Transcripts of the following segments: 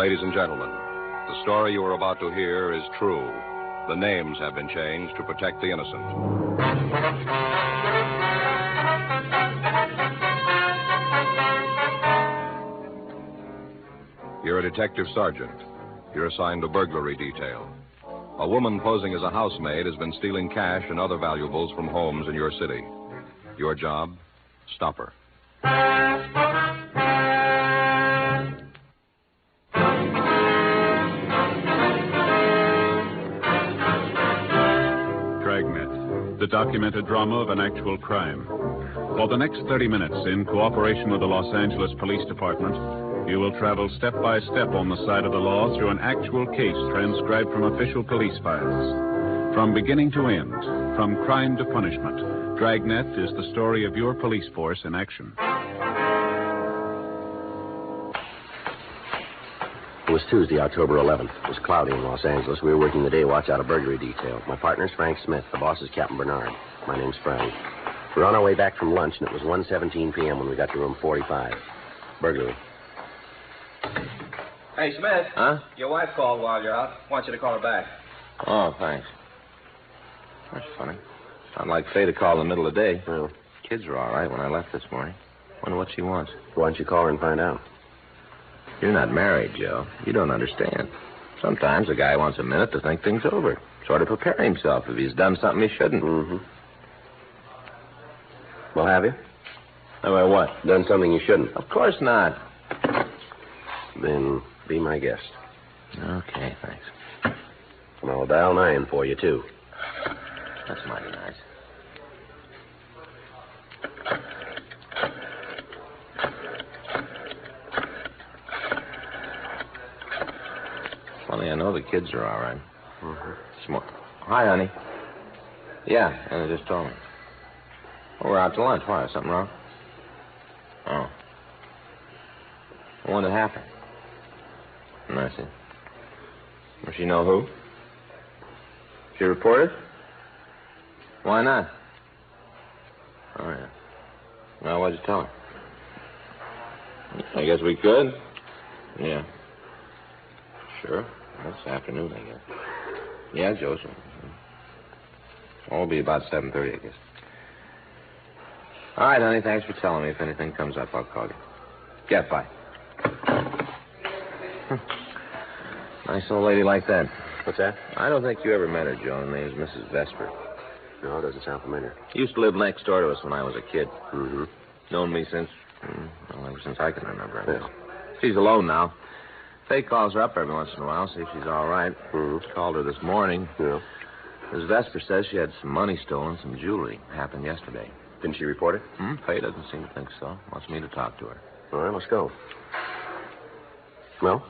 Ladies and gentlemen, the story you are about to hear is true. The names have been changed to protect the innocent. You're a detective sergeant. You're assigned to burglary detail. A woman posing as a housemaid has been stealing cash and other valuables from homes in your city. Your job? Stop her. Dragnet, the documented drama of an actual crime. For the next 30 minutes, in cooperation with the Los Angeles Police Department, you will travel step by step on the side of the law through an actual case transcribed from official police files. From beginning to end, from crime to punishment, Dragnet is the story of your police force in action. It was Tuesday, October 11th. It was cloudy in Los Angeles. We were working the day watch out of burglary detail. My partner's Frank Smith. The boss is Captain Bernard. My name's Frank. We were on our way back from lunch, and it was 1:17 p.m. when we got to room 45. Burglary. Hey, Smith. Huh? Your wife called while you're out. Wants you to call her back. Oh, thanks. That's funny. Sounded like Faye to call in the middle of the day. Well, Kids were all right when I left this morning. Wonder what she wants. why don't you call her and find out? You're not married, Joe. You don't understand. Sometimes a guy wants a minute to think things over. Sort of prepare himself if he's done something he shouldn't. Mm-hmm. Well, have you? Well, what? Done something you shouldn't? Of course not. Then be my guest. Okay, thanks. And I'll dial 9 for you, too. That's mighty nice. Funny, I know the kids are all right. Mm-hmm. Hi, honey. Yeah, Anna just told me. Oh, we're out to lunch. Why? Something wrong? Oh. What happened? I see. Does she know who? She reported? Why not? Oh, yeah. Well, what'd you tell her? I guess we could. Yeah. Sure. This afternoon, I guess. Yeah, Joseph. It'll be about 7:30, I guess. All right, honey, thanks for telling me. If anything comes up, I'll call you. Yeah, bye. Nice old lady like that. What's that? I don't think you ever met her, Joe. Her name's Mrs. Vesper. No, it doesn't sound familiar. Used to live next door to us when I was a kid. Mm-hmm. Known me since, well, ever since I can remember, I guess. Yeah. She's alone now. Faye calls her up every once in a while, see if she's all right. Mm-hmm. Called her this morning. Yeah. Mrs. Vesper says she had some money stolen, some jewelry. Happened yesterday. Didn't she report it? Faye doesn't seem to think so. Wants me to talk to her. All right, let's go. Well?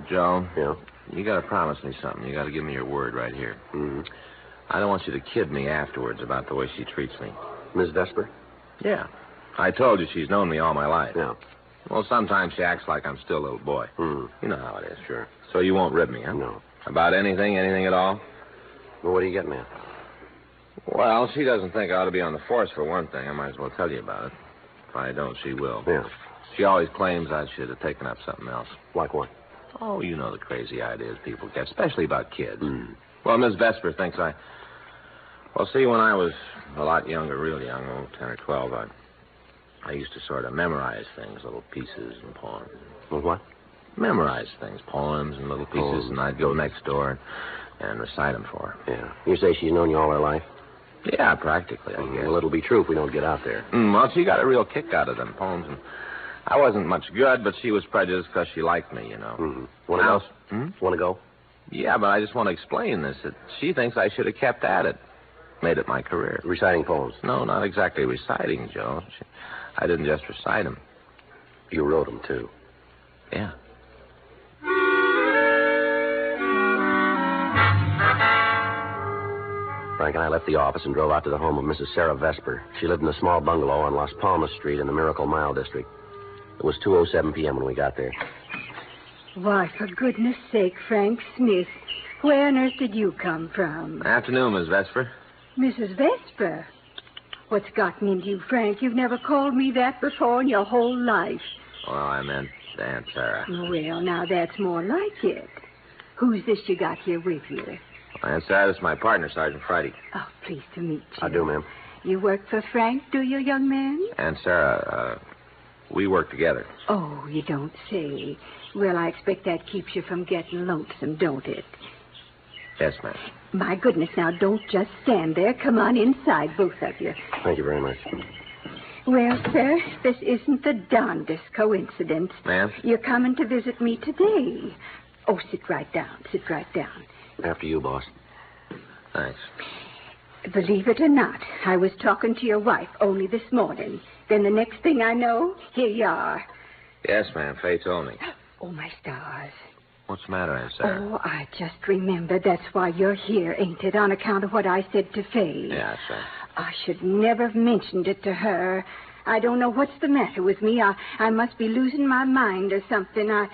Joe? Yeah? You got to promise me something. You got to give me your word right here. Mm-hmm. I don't want you to kid me afterwards about the way she treats me. Miss Vesper? Yeah. I told you she's known me all my life. Yeah. Well, sometimes she acts like I'm still a little boy. Mm-hmm. You know how it is. Sure. So you won't rib me, huh? No. About anything at all? Well, what are you getting at? Well, she doesn't think I ought to be on the force, for one thing. I might as well tell you about it. If I don't, she will. Yeah. She always claims I should have taken up something else. Like what? Oh, you know the crazy ideas people get, especially about kids. Mm. Well, Miss Vesper thinks Well, see, when I was a lot younger, real young, 10 or 12, I used to sort of memorize things, little pieces and poems. Well, what? Memorize things, poems and little pieces, and I'd go next door and recite them for her. Yeah. You say she's known you all her life? Yeah, practically, I guess. Well, it'll be true if we don't get out there. Well, she got a real kick out of them poems, and I wasn't much good, but she was prejudiced because she liked me, you know. Mm-hmm. Want to go? Want to go? Yeah, but I just want to explain this. That she thinks I should have kept at it. Made it my career. Reciting poems? No, not exactly reciting, Joe. I didn't just recite them. You wrote them, too. Yeah. Frank and I left the office and drove out to the home of Mrs. Sarah Vesper. She lived in a small bungalow on Las Palmas Street in the Miracle Mile district. It was 2:07 p.m. when we got there. Why, for goodness sake, Frank Smith, where on earth did you come from? Afternoon, Miss Vesper. Mrs. Vesper? What's gotten into you, Frank? You've never called me that before in your whole life. Well, I meant Aunt Sarah. Well, now that's more like it. Who's this you got here with you? Aunt Sarah, this is my partner, Sergeant Friday. Oh, pleased to meet you. I do, ma'am. You work for Frank, do you, young man? Aunt Sarah, we work together. Oh, you don't say. Well, I expect that keeps you from getting lonesome, don't it? Yes, ma'am. My goodness, now don't just stand there. Come on inside, both of you. Thank you very much. Well, sir, this isn't the darndest coincidence. Ma'am? You're coming to visit me today. Oh, sit right down. Sit right down. After you, boss. Thanks. Believe it or not, I was talking to your wife only this morning. Then the next thing I know, here you are. Yes, ma'am. Faye told me. Oh, my stars. What's the matter, Aunt Sarah? Oh, I just remembered. That's why you're here, ain't it? On account of what I said to Faye. Yeah, sir. I should never have mentioned it to her. I don't know what's the matter with me. I must be losing my mind or something. I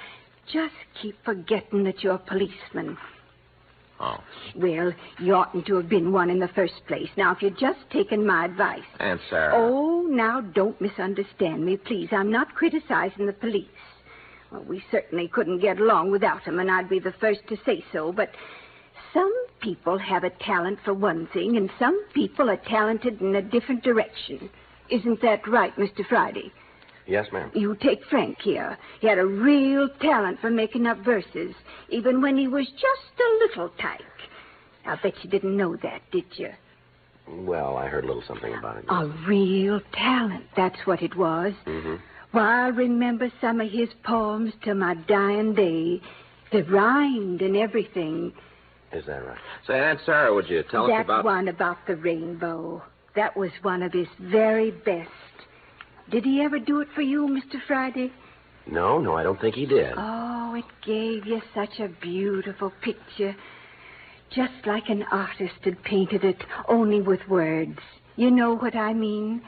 just keep forgetting that you're a policeman. Oh. Well, you oughtn't to have been one in the first place. Now, if you'd just taken my advice. Aunt Sarah. Oh, now, don't misunderstand me, please. I'm not criticizing the police. Well, we certainly couldn't get along without them, and I'd be the first to say so. But some people have a talent for one thing, and some people are talented in a different direction. Isn't that right, Mr. Friday? Yes, ma'am. You take Frank here. He had a real talent for making up verses, even when he was just a little tyke. I bet you didn't know that, did you? Well, I heard a little something about it. A real talent, that's what it was. Mm-hmm. Why, I remember some of his poems till my dying day. They rhymed and everything. Is that right? Say, Aunt Sarah, would you tell us That about... one about the rainbow. That was one of his very best. Did he ever do it for you, Mr. Friday? No, I don't think he did. Oh, it gave you such a beautiful picture. Just like an artist had painted it, only with words. You know what I mean?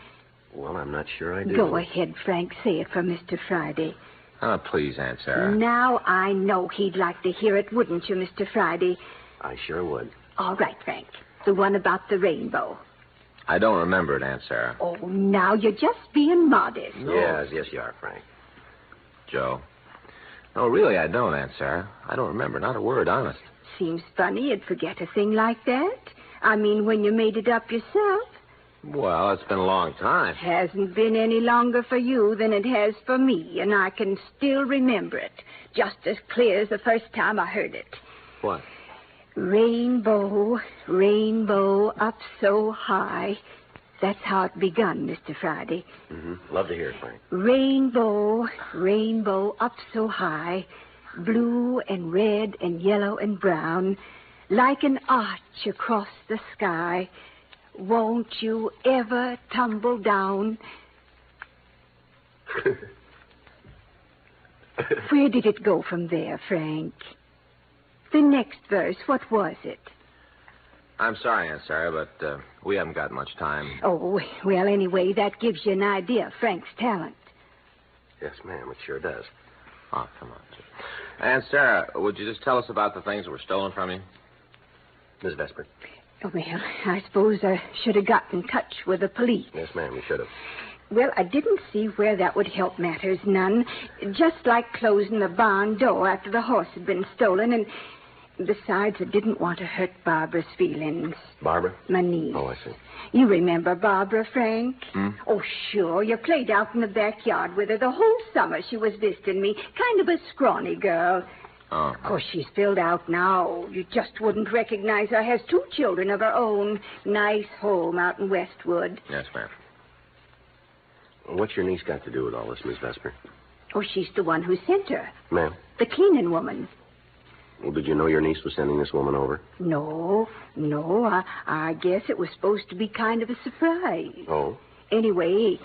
Well, I'm not sure I do. Go ahead, Frank. Say it for Mr. Friday. Oh, please, Aunt Sarah. Now I know he'd like to hear it, wouldn't you, Mr. Friday? I sure would. All right, Frank. The one about the rainbow. I don't remember it, Aunt Sarah. Oh, now you're just being modest. Yes, you are, Frank. Joe. No, really, I don't, Aunt Sarah. I don't remember, not a word, honest. Seems funny you'd forget a thing like that. I mean, when you made it up yourself. Well, it's been a long time. Hasn't been any longer for you than it has for me, and I can still remember it, just as clear as the first time I heard it. What? Rainbow, rainbow up so high. That's how it begun, Mr. Friday. Mm-hmm. Love to hear it, Frank. Rainbow, rainbow up so high, blue and red and yellow and brown, like an arch across the sky. Won't you ever tumble down? Where did it go from there, Frank? The next verse, what was it? I'm sorry, Aunt Sarah, but we haven't got much time. Oh, well, anyway, that gives you an idea of Frank's talent. Yes, ma'am, it sure does. Oh, come on. Aunt Sarah, would you just tell us about the things that were stolen from you? Miss Vesper. Oh, well, I suppose I should have got in touch with the police. Yes, ma'am, you should have. Well, I didn't see where that would help matters none. Just like closing the barn door after the horse had been stolen, and besides, I didn't want to hurt Barbara's feelings. Barbara? My niece. Oh, I see. You remember Barbara, Frank? Hmm? Oh, sure. You played out in the backyard with her the whole summer she was visiting me. Kind of a scrawny girl. Oh. Of course, she's filled out now. You just wouldn't recognize her. Has 2 children of her own. Nice home out in Westwood. Yes, ma'am. What's your niece got to do with all this, Miss Vesper? Oh, she's the one who sent her. Ma'am? The cleaning woman. Well, did you know your niece was sending this woman over? No. I guess it was supposed to be kind of a surprise. Oh? Anyway,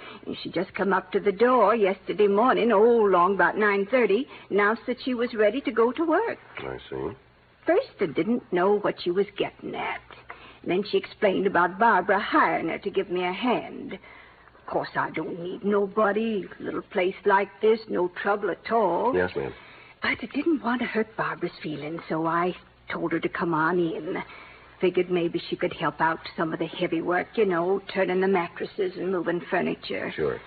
she just come up to the door yesterday morning, long about 9:30, announced that she was ready to go to work. I see. First, I didn't know what she was getting at. And then she explained about Barbara hiring her to give me a hand. Of course, I don't need nobody. Little place like this, no trouble at all. Yes, ma'am. But I didn't want to hurt Barbara's feelings, so I told her to come on in. Figured maybe she could help out some of the heavy work, turning the mattresses and moving furniture. Sure.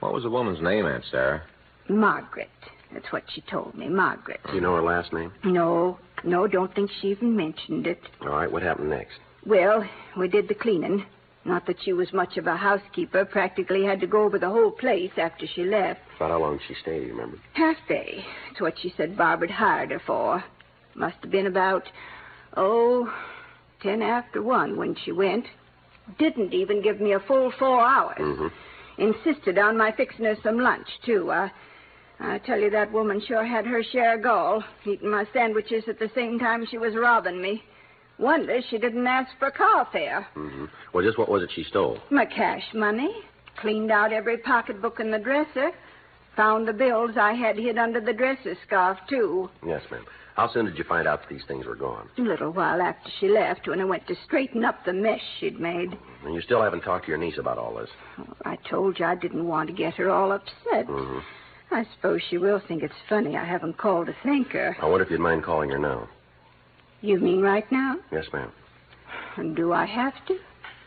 What was the woman's name, Aunt Sarah? Margaret. That's what she told me, Margaret. Do you know her last name? No, don't think she even mentioned it. All right, what happened next? Well, we did the cleaning. Not that she was much of a housekeeper. Practically had to go over the whole place after she left. About how long did she stay, do you remember? Half day. That's what she said Barbara had hired her for. Must have been about, 10 after 1 when she went. Didn't even give me a full 4 hours. Mm-hmm. Insisted on my fixing her some lunch, too. I tell you, that woman sure had her share of gall, eating my sandwiches at the same time she was robbing me. Wonder she didn't ask for car fare. Mm-hmm. Well, just what was it she stole? My cash money. Cleaned out every pocketbook in the dresser. Found the bills I had hid under the dresser scarf, too. Yes, ma'am. How soon did you find out that these things were gone? A little while after she left, when I went to straighten up the mess she'd made. And you still haven't talked to your niece about all this? Oh, I told you I didn't want to get her all upset. Mm-hmm. I suppose she will think it's funny I haven't called to thank her. I wonder if you'd mind calling her now. You mean right now? Yes, ma'am. Do I have to?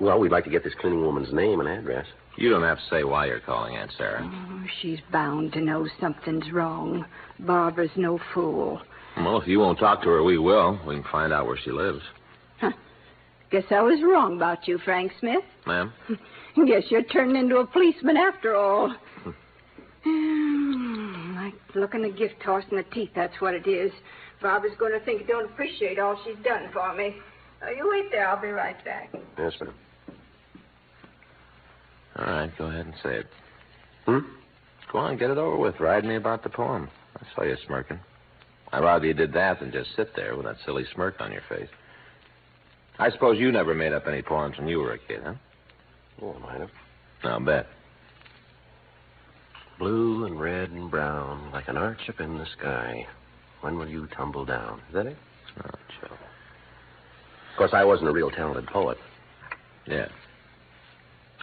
Well, we'd like to get this cleaning woman's name and address. You don't have to say why you're calling, Aunt Sarah. Oh, she's bound to know something's wrong. Barbara's no fool. Well, if you won't talk to her, we will. We can find out where she lives. Huh. Guess I was wrong about you, Frank Smith. Ma'am? Guess you're turning into a policeman after all. Like looking a gift horse in the teeth, that's what it is. Barbara's going to think I don't appreciate all she's done for me. You wait there. I'll be right back. Yes, ma'am. All right, go ahead and say it. Hmm? Go on, get it over with. Ride me about the poem. I saw you smirking. I'd rather you did that than just sit there with that silly smirk on your face. I suppose you never made up any poems when you were a kid, huh? Oh, I might have. I'll bet. Blue and red and brown, like an arch up in the sky. When will you tumble down? Is that it? Oh, Joe. Of course, I wasn't a real talented poet. Yeah.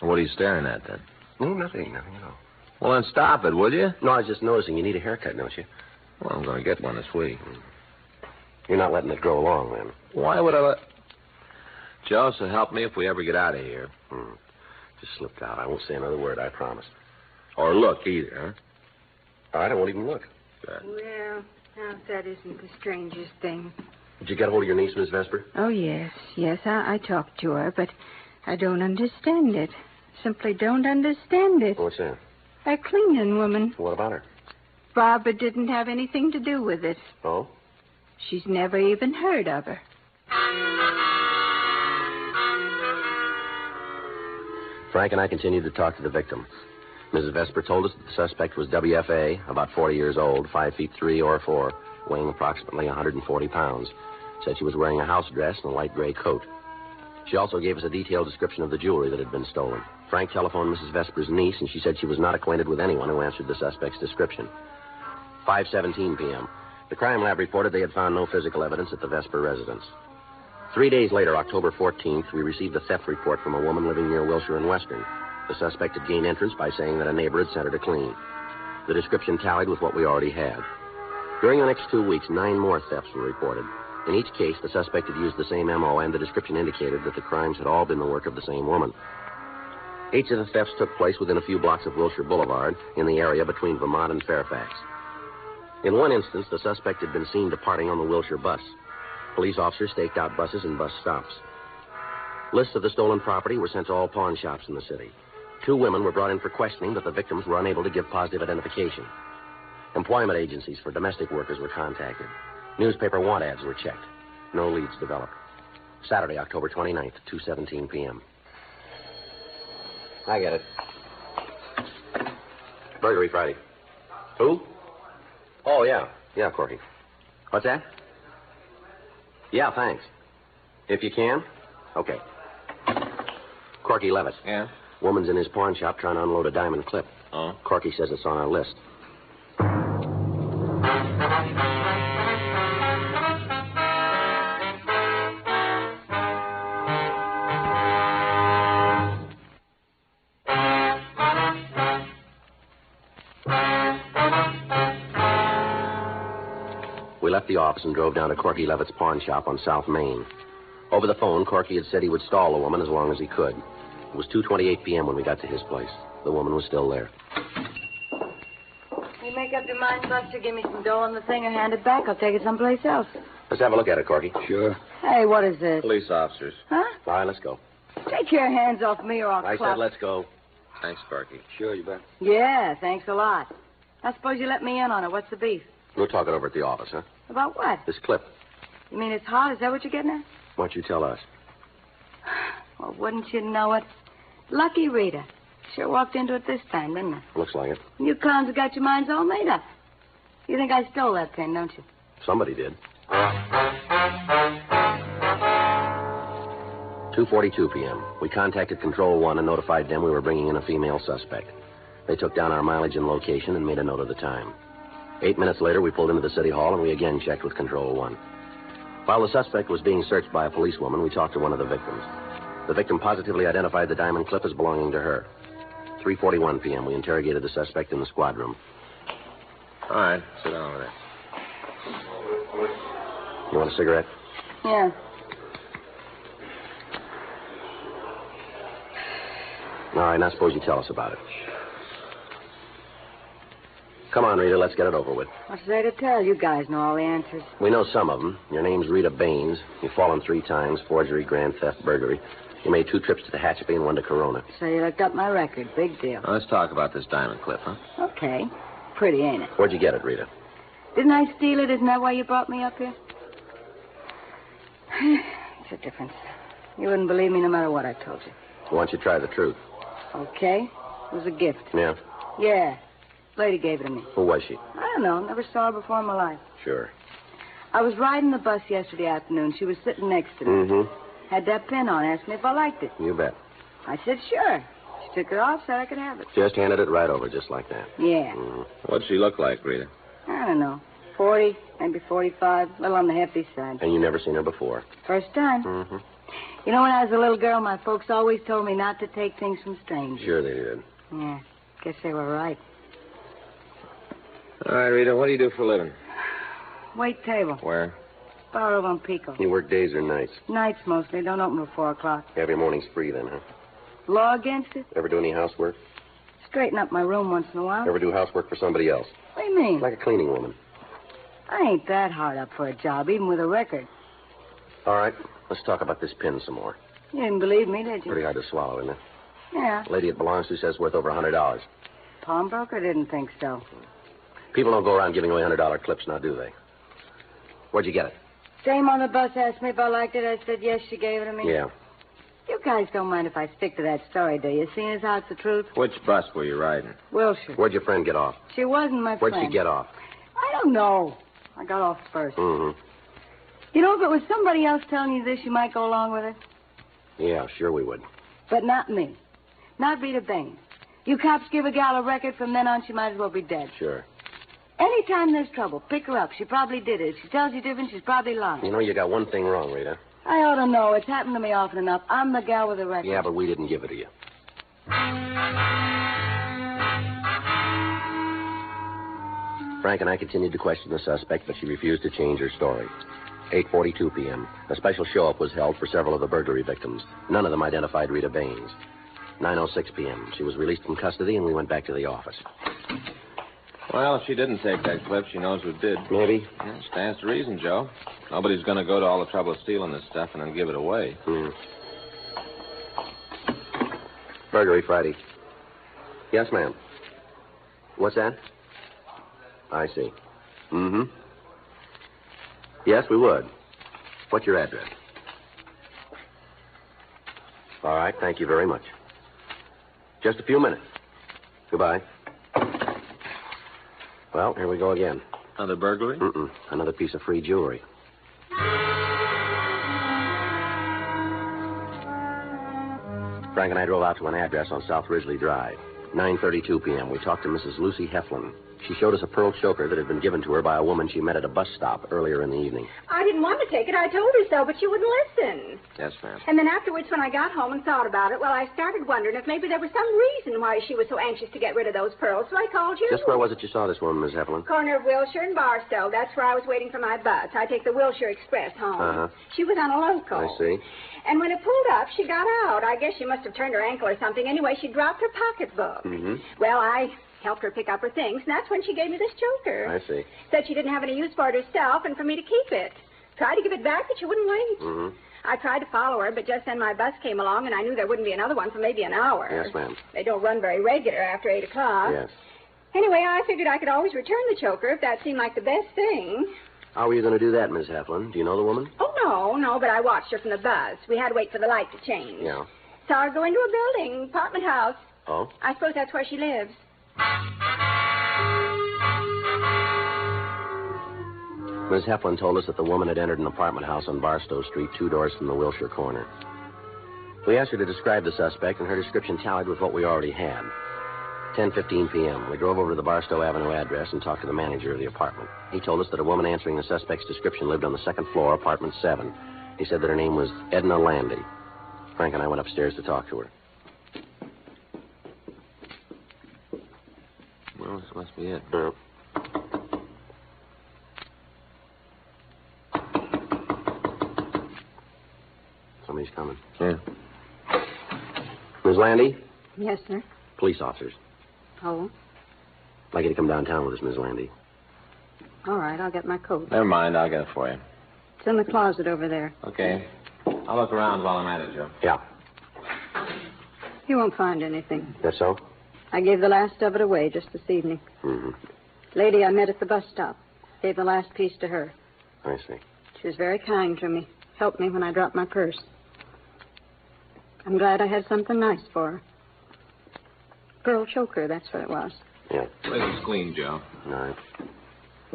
What are you staring at, then? No, nothing at all. Well, then stop it, will you? No, I was just noticing you need a haircut, don't you? Well, I'm going to get one this week. You're not letting it grow long, then. Why would I let... Joe, so help me if we ever get out of here. Just slipped out. I won't say another word, I promise. Or look either, huh? All right, I won't even look. Good. Well, now that isn't the strangest thing. Did you get hold of your niece, Miss Vesper? Oh, yes. Yes, I talked to her, but I don't understand it. Simply don't understand it. What's that? That cleaning woman. What about her? Barbara didn't have anything to do with it. Oh? She's never even heard of her. Frank and I continued to talk to the victim. Mrs. Vesper told us that the suspect was WFA, about 40 years old, 5 feet 3 or 4, weighing approximately 140 pounds. Said she was wearing a house dress and a light gray coat. She also gave us a detailed description of the jewelry that had been stolen. Frank telephoned Mrs. Vesper's niece, and she said she was not acquainted with anyone who answered the suspect's description. 5:17 p.m. The crime lab reported they had found no physical evidence at the Vesper residence. 3 days later, October 14th, we received a theft report from a woman living near Wilshire and Western. The suspect had gained entrance by saying that a neighbor had sent her to clean. The description tallied with what we already had. During the next 2 weeks, 9 more thefts were reported. In each case, the suspect had used the same MO, and the description indicated that the crimes had all been the work of the same woman. Each of the thefts took place within a few blocks of Wilshire Boulevard, in the area between Vermont and Fairfax. In one instance, the suspect had been seen departing on the Wilshire bus. Police officers staked out buses and bus stops. Lists of the stolen property were sent to all pawn shops in the city. 2 women were brought in for questioning, but the victims were unable to give positive identification. Employment agencies for domestic workers were contacted. Newspaper want ads were checked. No leads developed. Saturday, October 29th, 2:17 p.m. I get it. Burglary Friday. Who? Oh, yeah. Yeah, Corky. What's that? Yeah, thanks. If you can? Okay. Corky Levitt. Yeah? Woman's in his pawn shop trying to unload a diamond clip. Oh? Corky says it's on our list. We left the office and drove down to Corky Levitt's pawn shop on South Main. Over the phone, Corky had said he would stall the woman as long as he could. It was 2:28 p.m. when we got to his place. The woman was still there. You make up your mind, Buster, give me some dough on the thing or hand it back. I'll take it someplace else. Let's have a look at it, Corky. Sure. Hey, what is this? Police officers. Huh? All right, let's go. Take your hands off me or I'll I clop. said let's go. Thanks, Sparky. Sure, you bet. Yeah, thanks a lot. I suppose you let me in on it. What's the beef? We'll talk it over at the office, huh? About what? This clip. You mean it's hot? Is that what you're getting at? Why don't you tell us? Well, wouldn't you know it? Lucky Rita. Sure walked into it this time, didn't I? Looks like it. You clowns have got your minds all made up. You think I stole that pin, don't you? Somebody did. 2:42 p.m. We contacted Control 1 and notified them we were bringing in a female suspect. They took down our mileage and location and made a note of the time. 8 minutes later, we pulled into the city hall and we again checked with Control 1. While the suspect was being searched by a policewoman, we talked to one of the victims. The victim positively identified the diamond clip as belonging to her. 3:41 p.m. We interrogated the suspect in the squad room. All right, sit down over there. You want a cigarette? Yeah. All right, now suppose you tell us about it. Come on, Rita, let's get it over with. What's there to tell? You guys know all the answers. We know some of them. Your name's Rita Baines. You've fallen 3 times, forgery, grand theft, burglary. You made 2 trips to Tehachapi and 1 to Corona. So you looked up my record. Big deal. Now, let's talk about this diamond clip, huh? Okay. Pretty, ain't it? Where'd you get it, Rita? Didn't I steal it? Isn't that why you brought me up here? It's a difference. You wouldn't believe me no matter what I told you. Why don't you try the truth? Okay. It was a gift. Yeah? Yeah. Lady gave it to me. Who was she? I don't know. Never saw her before in my life. Sure. I was riding the bus yesterday afternoon. She was sitting next to me. Mm-hmm. Had that pin on. Asked me if I liked it. You bet. I said, sure. She took it off, said I could have it. Just handed it right over, just like that. Yeah. Mm-hmm. What'd she look like, Rita? I don't know. 40, maybe 45. A little on the hefty side. And you never seen her before? First time. Mm-hmm. You know, when I was a little girl, my folks always told me not to take things from strangers. Sure they did. Yeah. Guess they were right. All right, Rita, what do you do for a living? Wait table. Where? Bar over on Pico. You work days or nights? Nights mostly. Don't open till 4 o'clock. You have your morning spree then, huh? Law against it? Ever do any housework? Straighten up my room once in a while. Ever do housework for somebody else? What do you mean? Like a cleaning woman. I ain't that hard up for a job, even with a record. All right, let's talk about this pin some more. You didn't believe me, did you? Pretty hard to swallow, isn't it? Yeah. The lady it belongs to says worth over $100. Pawnbroker didn't think so. People don't go around giving away $100 clips now, do they? Where'd you get it? Dame on the bus asked me if I liked it. I said yes, she gave it to me. Yeah. You guys don't mind if I stick to that story, do you? Seeing as how it's the truth? Which bus were you riding? Wilshire. Where'd your friend get off? She wasn't my Where'd friend. she get off? I don't know. I got off first. Mm-hmm. You know, if it was somebody else telling you this, you might go along with it. Yeah, sure we would. But not me. Not Rita Baines. You cops give a gal a record, from then on she might as well be dead. Sure. Anytime there's trouble, pick her up. She probably did it. If she tells you different, she's probably lying. You know, you got one thing wrong, Rita. I ought to know. It's happened to me often enough. I'm the gal with the record. Yeah, but we didn't give it to you. Frank and I continued to question the suspect, but she refused to change her story. 8:42 p.m. A special show-up was held for several of the burglary victims. None of them identified Rita Baines. 9:06 p.m. She was released from custody, and we went back to the office. Well, if she didn't take that clip, she knows who did. Maybe. Yeah, stands to reason, Joe. Nobody's going to go to all the trouble of stealing this stuff and then give it away. Burglary Friday. Yes, ma'am. What's that? I see. Mm-hmm. Yes, we would. What's your address? All right, thank you very much. Just a few minutes. Goodbye. Well, here we go again. Another burglary? Mm-mm. Another piece of free jewelry. Frank and I drove out to an address on South Ridgely Drive. 9:32 p.m. We talked to Mrs. Lucy Heflin. She showed us a pearl choker that had been given to her by a woman she met at a bus stop earlier in the evening. I didn't want to take it. I told her so, but she wouldn't listen. Yes, ma'am. And then afterwards, when I got home and thought about it, well, I started wondering if maybe there was some reason why she was so anxious to get rid of those pearls, so I called you. Just where was it you saw this woman, Miss Heflin? Corner of Wilshire and Barstow. That's where I was waiting for my bus. I take the Wilshire Express home. Uh-huh. She was on a local. I see. And when it pulled up, she got out. I guess she must have turned her ankle or something. Anyway, she dropped her pocketbook. Mm-hmm. Well, I Helped her pick up her things, and that's when she gave me this choker. I see. Said she didn't have any use for it herself and for me to keep it. Tried to give it back, but she wouldn't wait. Mm-hmm. I tried to follow her, but just then my bus came along, and I knew there wouldn't be another one for maybe an hour. Yes, ma'am. They don't run very regular after 8 o'clock. Yes. Anyway, I figured I could always return the choker if that seemed like the best thing. How were you going to do that, Miss Heflin? Do you know the woman? Oh, no, but I watched her from the bus. We had to wait for the light to change. Yeah. Saw her go into a building, apartment house. Oh? I suppose that's where she lives. Miss Heflin told us that the woman had entered an apartment house on Barstow Street, 2 doors from the Wilshire corner. We asked her to describe the suspect, and her description tallied with what we already had. 10:15 p.m. We drove over to the Barstow Avenue address and talked to the manager of the apartment. He told us that a woman answering the suspect's description lived on the second floor, apartment 7. He said that her name was Edna Landy. Frank and I went upstairs to talk to her. Well, this must be it. Yeah. Somebody's coming. Yeah. Miss Landy? Yes, sir. Police officers. Oh, I'd like you to come downtown with us, Miss Landy. all right. I'll get my coat. Never mind, I'll get it for you. It's in the closet over there. Okay. I'll look around while I'm at it, Joe. Yeah. You won't find anything. That's so? I gave the last of it away just this evening. Mm-hmm. Lady I met at the bus stop. Gave the last piece to her. I see. She was very kind to me. Helped me when I dropped my purse. I'm glad I had something nice for her. Pearl choker, that's what it was. Yeah. Place is clean, Joe. All right.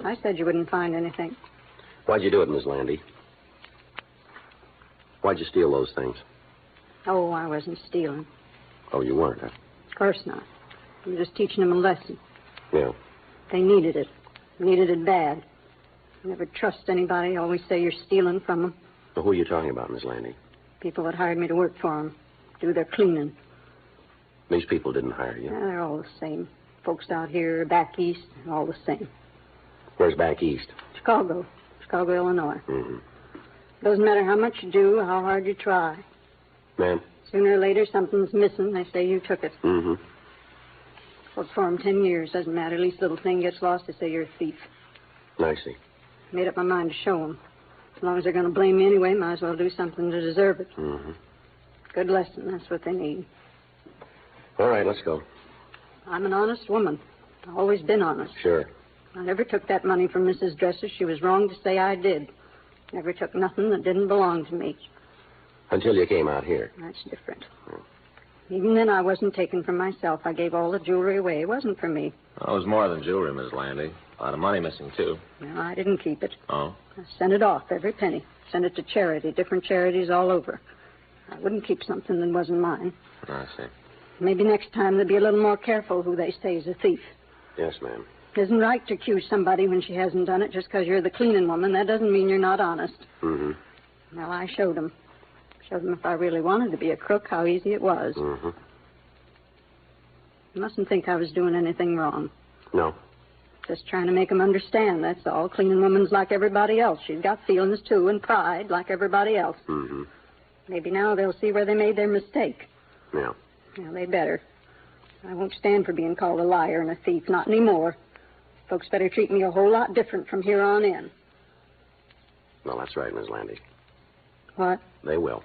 I said you wouldn't find anything. Why'd you do it, Miss Landy? Why'd you steal those things? Oh, I wasn't stealing. Oh, you weren't, huh? Of course not. I'm just teaching them a lesson. Yeah. They needed it. Needed it bad. Never trust anybody. Always say you're stealing from them. Well, who are you talking about, Miss Landy? People that hired me to work for them. Do their cleaning. These people didn't hire you. Yeah, they're all the same. Folks out here, back east, all the same. Where's back east? Chicago, Illinois. Mm-hmm. Doesn't matter how much you do, how hard you try. Ma'am? Sooner or later, something's missing. They say you took it. Mm-hmm. Worked for them 10 years. Doesn't matter. Least little thing gets lost, they say you're a thief. I see. Made up my mind to show them. As long as they're going to blame me anyway, might as well do something to deserve it. Mm-hmm. Good lesson. That's what they need. All right, let's go. I'm an honest woman. I've always been honest. Sure. I never took that money from Mrs. Dresser. She was wrong to say I did. Never took nothing that didn't belong to me. Until you came out here. That's different. Even then, I wasn't taken from myself. I gave all the jewelry away. It wasn't for me. Well, it was more than jewelry, Miss Landy. A lot of money missing, too. No, I didn't keep it. Oh? I sent it off, every penny. Sent it to charity, different charities all over. I wouldn't keep something that wasn't mine. I see. Maybe next time they'll be a little more careful who they say is a thief. Yes, ma'am. It isn't right to accuse somebody when she hasn't done it just because you're the cleaning woman. That doesn't mean you're not honest. Mm-hmm. Well, I showed them. Showed them if I really wanted to be a crook, how easy it was. Mm-hmm. You mustn't think I was doing anything wrong. No. Just trying to make them understand, that's all. Cleaning woman's like everybody else. She's got feelings, too, and pride like everybody else. Mm-hmm. Maybe now they'll see where they made their mistake. Yeah. Well, they better. I won't stand for being called a liar and a thief, not anymore. Folks better treat me a whole lot different from here on in. Well, that's right, Miss Landy. What? They will.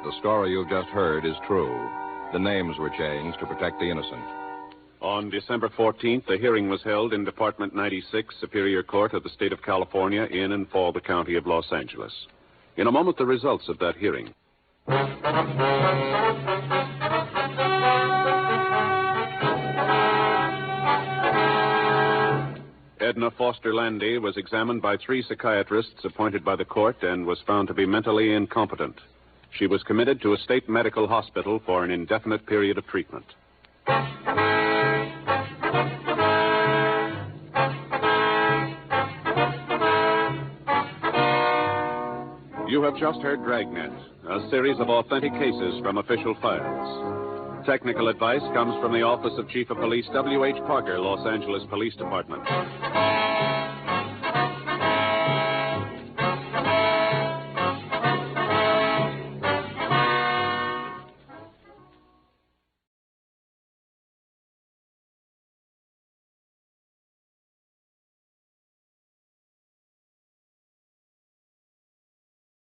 The story you've just heard is true. The names were changed to protect the innocent. On December 14th, a hearing was held in Department 96, Superior Court of the State of California, in and for the County of Los Angeles. In a moment, the results of that hearing. Edna Foster Landy was examined by 3 psychiatrists appointed by the court and was found to be mentally incompetent. She was committed to a state medical hospital for an indefinite period of treatment. You have just heard Dragnet, a series of authentic cases from official files. Technical advice comes from the Office of Chief of Police W.H. Parker, Los Angeles Police Department.